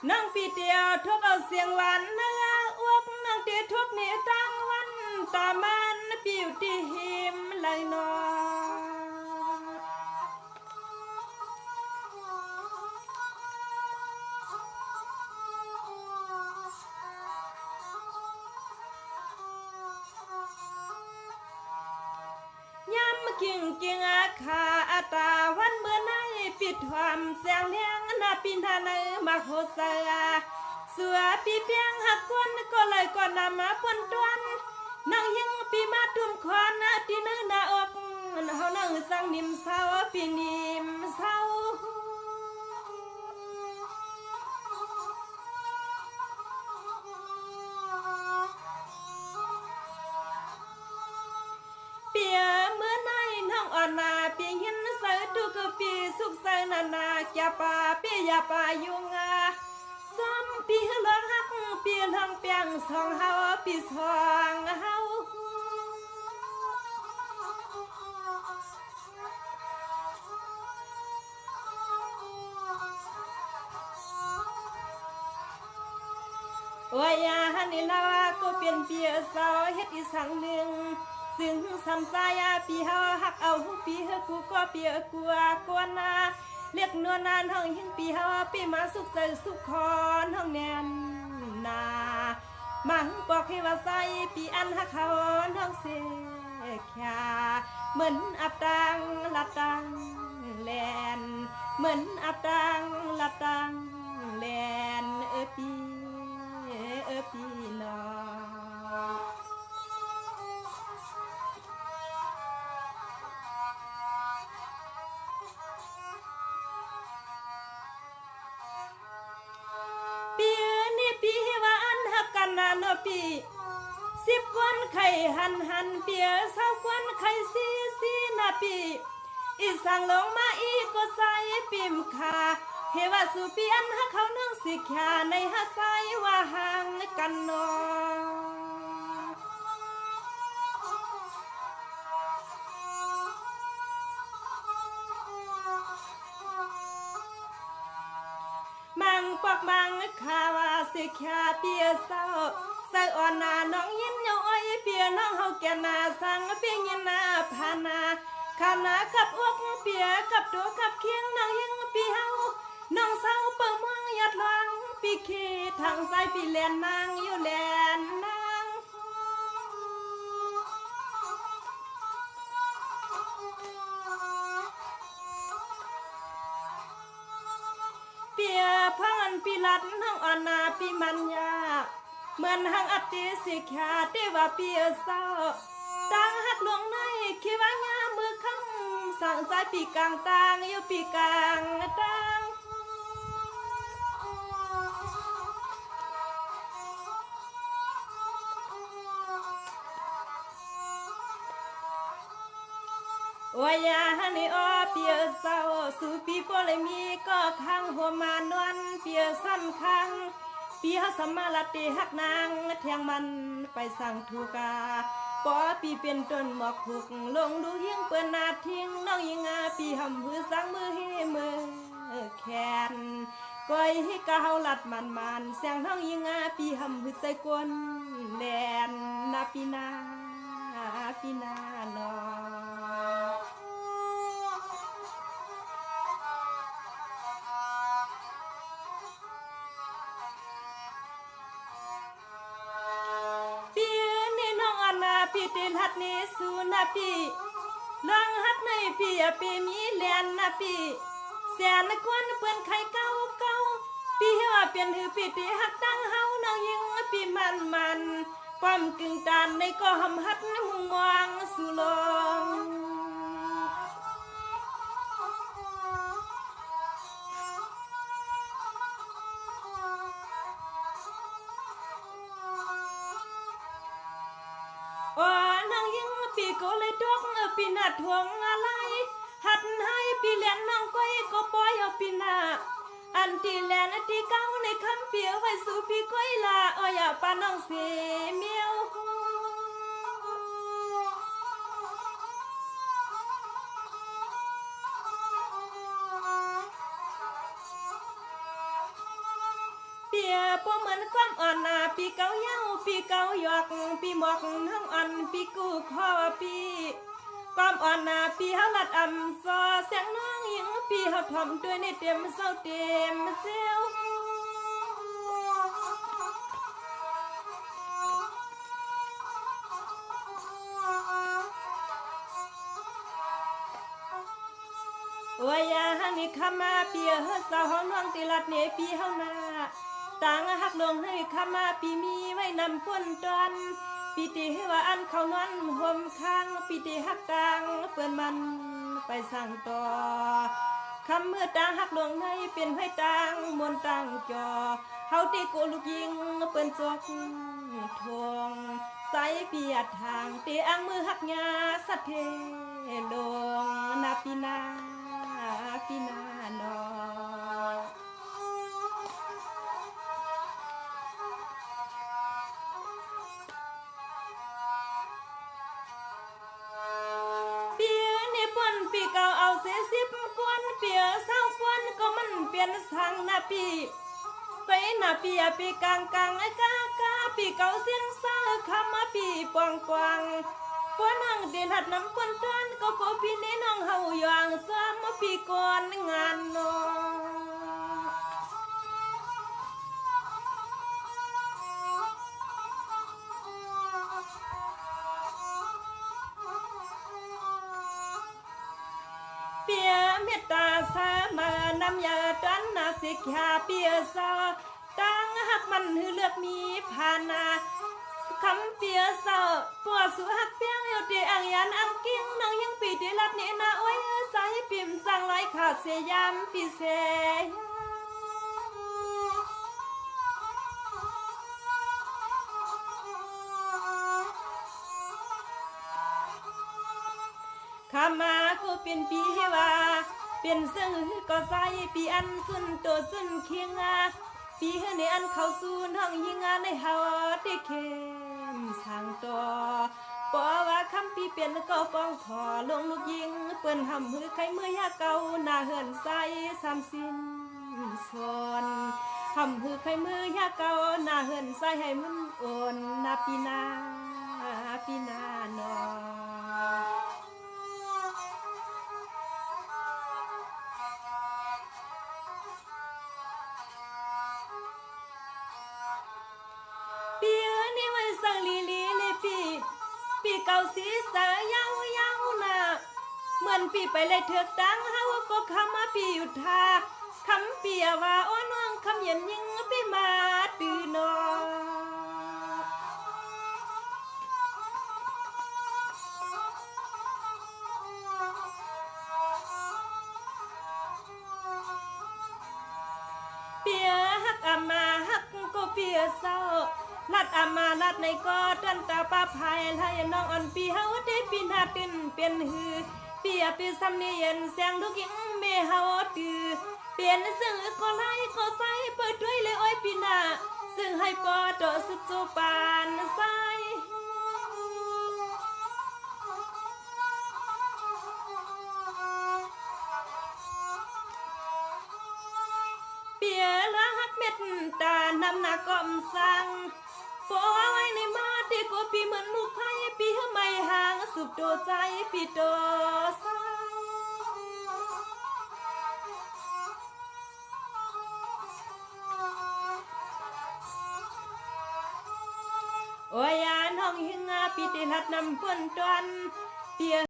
นั่งปีเดียวทุกเอาเสียงหวานนะอ้วกนั่งเตียทุกนี่ตั้งวันตามันปิวตีหิมเลยนอยำกิ่งกิ่งอาคาอาตาวันเมื่อไหนปิดความแสงเลี้ยงนาปินทาในมาโคเสาเสือปีเปียงหักควนก็เลยก่อนนำมาปนตวนนั่งยิงปีมาตุ่มควันตีนื้อนาอกเฮานั่งสังนิมเศร้าปีนิมเศร้าเปียเมื่อไหนน้องอ่อนมาปีหินใส่ตุกปีสุขใส่นานาแกป่าปียาป่ายุงซ้ำปีเลืองหักปีเลืองเปียงสองเฮาปีสองเฮาโอ้ยยาฮันนี่ลาก็เปลี่ยนเปียสาวเฮ็ดอีสังหนึ่งซึ่งสำสายาปีเฮาหักเอาปีเฮกูก็เปียกัวกวนนาเรียกนวลนานห้องหิงปีเฮาปีมาสุขใจสุขคอนห้องแนนนามังบอกให้ว่าใส่ปีอันหักเขาห้องเสกยาเหมือนอับตังละตังแลนเหมือนอับตังละตังแลนปีปีนอปีนี่ปีว่าอันหักกันนานปี10 กวนไข่หันเปียเศร้ากวนไข่ซีนาปีอีสั่งลงมาอีก็ใส่ปิมคาเฮว่าสุเปียนหักเขานั่งสิขาในหักใส่ว่าห่างกันนอมังปอกมังคาว่าสิขาเปียเศร้าใส่อ่อนนาน้องยินเยาอ้อยเปียน้องเฮาแก่นาสังเปียยินนาพานาคานากับอ้วกเปียกับตัวกับเคียงน้องยิงปีเฮาน้องเศร้าเปิ่มมังยัดลังปีขีทางใจปีแลนนางอยู่แลนนางเปียพังปีลัดน้องอ่อนนาปีมันยาเหมือนหังอัติสิขาเทว่าเปียเศร้าตั้งหักหลวงในคิดว่างามือคำสั่งใจปีกลางตางอยู่ปีกลางตางวายาฮันนี่อ้อเปียเศร้าสู่ปีโปเลยมีก็ข้างหัวมานวลเปียสั้นข้างปีฮัสมาลาตีหักนางเทียงมันไปสั่งทูกาปอปีเป็นต้นหมอกผูกลงดูยิงเปิ้นนาทิ้งน้องยิงอาปีหำมือสังมือให้มือแขนก้อยให้กาวลัดมันเสียงน้องยิงอาปีหำมือใส่กวนแลนนาปีนาลอปีตินหัดนี้สูนาปีลองหักในปีปีมีแลนนาปีแสนกวนเปื้อนไข่เก้าปีว่าเปลี่ยนหือปีติหักตั้งเฮาน้องยิงปีมันป้อมกึ่งตานในก็หำหัดมุงมองสุลงปีก็เลยดกปีนาทวงอะไรหัดให้ปีเลียนน้องก้อยก็ปล่อยเอาปีนาอันที่แลนที่เก้าในคำเปียวไว้สู่ปีก้อยลาอ้อยปาน้องเสียเมียว ยบ่เหมือนความอ่อนนาปีเก่าเย้าปีเก่าหยอกปีหมอกน้องอ่อนปีกูคอปีความอ่อนนาปีเฮาลัดอ่ำซอเสียงน้องหญิงปีเฮาถ่อมด้วยในเต็มเศร้าเต็มเซลโอ้ยยาหันนี่ขมาเปียเฮาสาวเฮาน้องติลัดเนปีเฮานาต่างหักลงให้ขมาปีมีไว้นำพ้นตอนปีติว่าอันเขานอนห่มข้างปีติหักกลางเปิ้นมันไปสั่งต่อคำเมื่อต่างหักลงให้เป็นให้ต่างมนต่างจอเฮาตีโกลูกยิงเปิ้นจอกทงใส่เปียดทางตีอังมือหักยาสัตเทลงนาปีนาปีนานอปีนี้ปนปีเก่าเอาเสีย10 กวนเปียเศร้ากวนก็มันเปลี่ยนสังนาปีไปนาปีปีกลางไอ้กาปีเก่าเส้นซาคำมาปีปวงป้อนนังเดินหัดน้ำปนต้นก็พบพี่นี่น้องเฮาอย่างซ้ำมาปีก่อนงานนอเปียเมตตาสามานำยาตันนาสิกขาเปียซาตั้งหักมันหือเลือกมีพานาคำเปียเศร้าปวดสุหักเปียงอยู่ที่อ่างยันอ่างกิ้งน้องยังปีที่รัดนี่นาโอ้ยสายปิ่มสั่งไรขาดเสียยามปีเสยข้ามากูเป็นปีว่าเป็นซึ่งก็ใส่ปีอันสุนโตสุนเคียงปีในอันเข้าสู่น้องยิงในเฮาได้เข้มสั่งต่อปอว่าคำปีเป็นก็ป้องขอลงลูกยิงเปิ้นหำมือใครมือยาเก่าหน้าเหินใส่ซ้ำสิ้นสอนหำมือใครมือยาเก่าหน้าเหินใส่ให้มันโอนนาปีนาปีนานอปีนี้ไว้สั่งลีเลยปีเก่าสีสายยาวนะเหมือนปีไปเลยเถือกดังเฮาก็คำมาปีอยู่ทาคำเปียว่าอ้อนน้องคำเย็นยิงปีมาตื่นอเปียฮักอามาฮักก็เปียเศร้าลัดอามาลัดในก็ตันตาป้าพายไทยน้องอ่อนปีเฮาได้ปีนาตินเป็นหือเปียปีซ้ำเนียนแสงลูกยิงเมเฮาตือเปลี่ยนซึ่งก็ไล่ก็ใส่เปิดด้วยเลยอ้อยปีนาซึ่งให้ปอดอสุดโจปานใส่เปียละฮักเม็ดตานำหนักก้อมสั่งปอไว้ในมาตีก็ปีเหมือนลูกไผ่ปีไม่ห่างสุดโตใจปีโตสายโอ้ยน้องหิงปีติลัดนำพ้นตอนเปีย